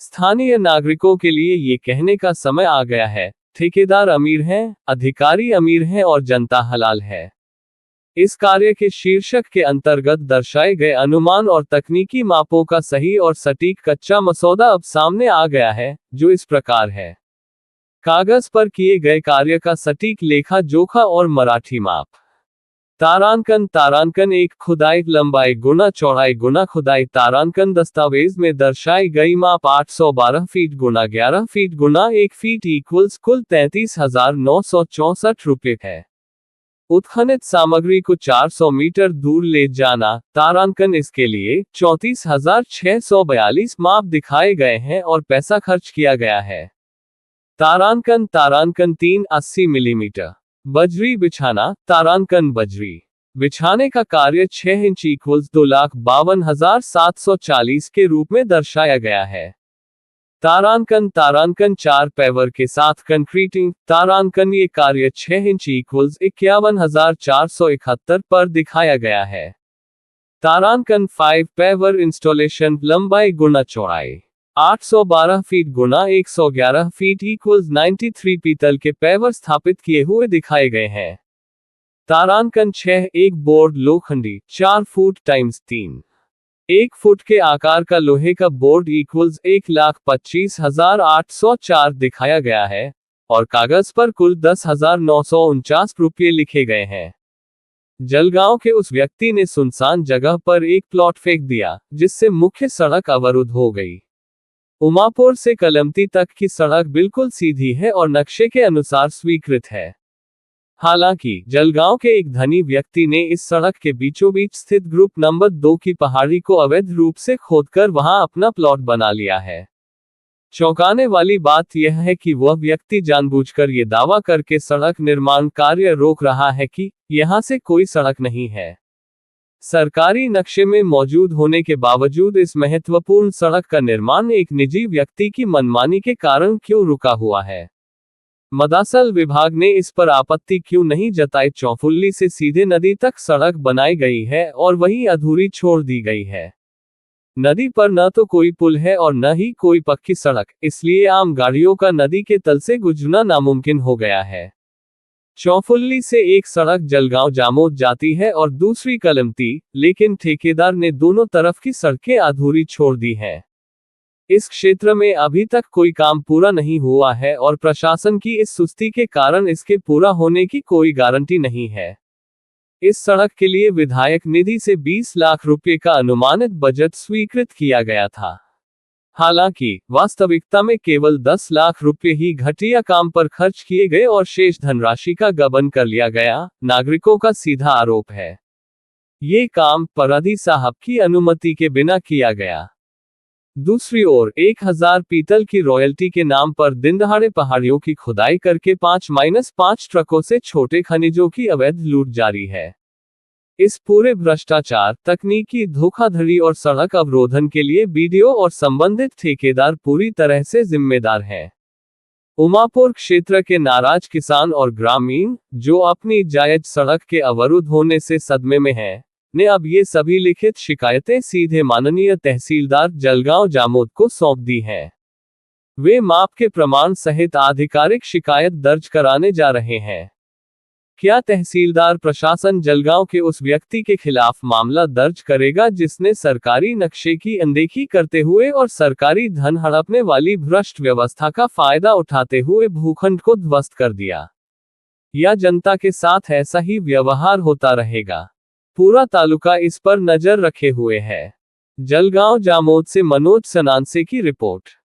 स्थानीय नागरिकों के लिए ये कहने का समय आ गया है, ठेकेदार अमीर हैं, अधिकारी अमीर हैं और जनता हलाल है। इस कार्य के शीर्षक के अंतर्गत दर्शाए गए अनुमान और तकनीकी मापों का सही और सटीक कच्चा मसौदा अब सामने आ गया है, जो इस प्रकार है। कागज पर किए गए कार्य का सटीक लेखा जोखा और मराठी माप। तारांकन एक खुदाई लंबाई गुना चौड़ाई गुना खुदाई। तारांकन दस्तावेज में दर्शाई गई माप 812 फीट गुना 11 फीट गुना 1 फीट इक्वल्स कुल 33,964 रुपये है। उत्खनित सामग्री को 400 मीटर दूर ले जाना। तारांकन इसके लिए 34,642 माप दिखाए गए हैं और पैसा खर्च किया गया है। तारांकन 380 मिलीमीटर। बजरी बिछाना। तारांकन बजरी बिछाने का कार्य 6 इंच इक्वल्स 2,52,740 के रूप में दर्शाया गया है। तारांकन 4 पेवर के साथ कंक्रीटिंग। तारांकन ये कार्य 6 इंच इक्वल्स 51,471 पर दिखाया गया है। तारांकन 5 पेवर इंस्टॉलेशन लंबाई गुना चौड़ाई 812 फीट गुना 111 फीट इक्वल्स 93 पीतल के पेवर स्थापित किए हुए दिखाए गए हैं। तारांकन 6 एक बोर्ड लोखंडी 4 फुट x 3 1 फुट के आकार का लोहे का बोर्ड इक्वल्स 1,25,804 दिखाया गया है और कागज पर कुल 10,949 रुपये लिखे गए हैं। जलगांव के उस व्यक्ति ने सुनसान जगह पर एक प्लॉट फेंक दिया, जिससे मुख्य सड़क अवरुद्ध हो गई। उमापुर से कलमती तक की सड़क बिल्कुल सीधी है और नक्शे के अनुसार स्वीकृत है। हालांकि जलगांव के एक धनी व्यक्ति ने इस सड़क के बीचों बीच स्थित ग्रुप नंबर 2 की पहाड़ी को अवैध रूप से खोदकर वहां अपना प्लॉट बना लिया है। चौंकाने वाली बात यह है कि वह व्यक्ति जानबूझकर ये दावा करके सड़क निर्माण कार्य रोक रहा है कि यहां से कोई सड़क नहीं है। सरकारी नक्शे में मौजूद होने के बावजूद इस महत्वपूर्ण सड़क का निर्माण एक निजी व्यक्ति की मनमानी के कारण क्यों रुका हुआ है? मदासल विभाग ने इस पर आपत्ति क्यों नहीं जताई? चौफुल्ली से सीधे नदी तक सड़क बनाई गई है और वही अधूरी छोड़ दी गई है। नदी पर न तो कोई पुल है और न ही कोई पक्की सड़क, इसलिए आम गाड़ियों का नदी के तल से गुजरना नामुमकिन हो गया है। चौफुल्ली से एक सड़क जलगांव जामोद जाती है और दूसरी कलमती, लेकिन ठेकेदार ने दोनों तरफ की सड़कें अधूरी छोड़ दी हैं। इस क्षेत्र में अभी तक कोई काम पूरा नहीं हुआ है और प्रशासन की इस सुस्ती के कारण इसके पूरा होने की कोई गारंटी नहीं है। इस सड़क के लिए विधायक निधि से 20 लाख रुपए का अनुमानित बजट स्वीकृत किया गया था। हालांकि वास्तविकता में केवल 10 लाख रुपए ही घटिया काम पर खर्च किए गए और शेष धनराशि का गबन कर लिया गया, नागरिकों का सीधा आरोप है। ये काम पराधी साहब की अनुमति के बिना किया गया। दूसरी ओर 1000 पीतल की रॉयल्टी के नाम पर दिनदहाड़े पहाड़ियों की खुदाई करके 5-5 ट्रकों से छोटे खनिजों की अवैध लूट जारी है। इस पूरे भ्रष्टाचार, तकनीकी धोखाधड़ी और सड़क अवरोधन के लिए बीडीओ और संबंधित ठेकेदार पूरी तरह से जिम्मेदार हैं। उमापुर क्षेत्र के नाराज किसान और ग्रामीण, जो अपनी जायज सड़क के अवरुद्ध होने से सदमे में हैं, ने अब ये सभी लिखित शिकायतें सीधे माननीय तहसीलदार जलगांव जामोद को सौंप दी हैं। वे माप के प्रमाण सहित आधिकारिक शिकायत दर्ज कराने जा रहे हैं। क्या तहसीलदार प्रशासन जलगांव के उस व्यक्ति के खिलाफ मामला दर्ज करेगा जिसने सरकारी नक्शे की अनदेखी करते हुए और सरकारी धन हड़पने वाली भ्रष्ट व्यवस्था का फायदा उठाते हुए भूखंड को ध्वस्त कर दिया? या जनता के साथ ऐसा ही व्यवहार होता रहेगा? पूरा तालुका इस पर नजर रखे हुए है। जलगांव जामोद से मनोज सनानसे की रिपोर्ट।